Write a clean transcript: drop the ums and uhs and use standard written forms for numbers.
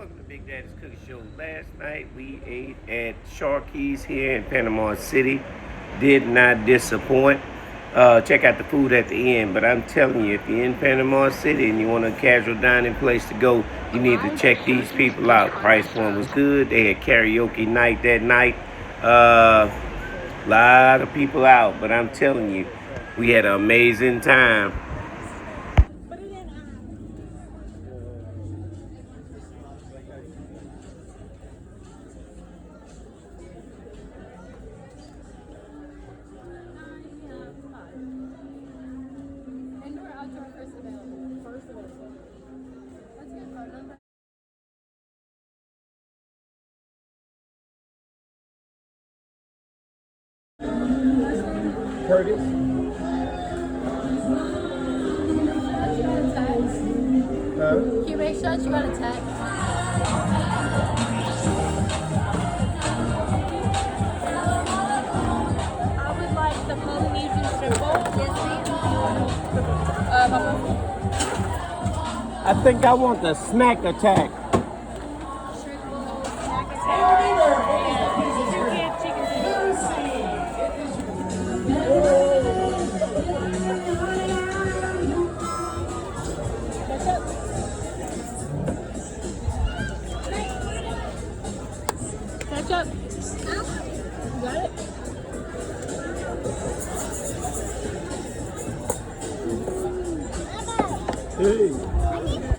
welcome to Big Daddy's Cooking Show. Last night we ate at Sharky's here in Panama City. Did not disappoint. Check out the food at the end, but I'm telling you, if you're in Panama City and you want a casual dining place to go, you need to check these people out. Price point was good. They had karaoke night that night. Lot of people out, but I'm telling you, we had an amazing time. Curtis. Can you make sure that you got a text? I would like the Polynesian shrimp. I think I want the snack attack. Ketchup. You got it? Hey.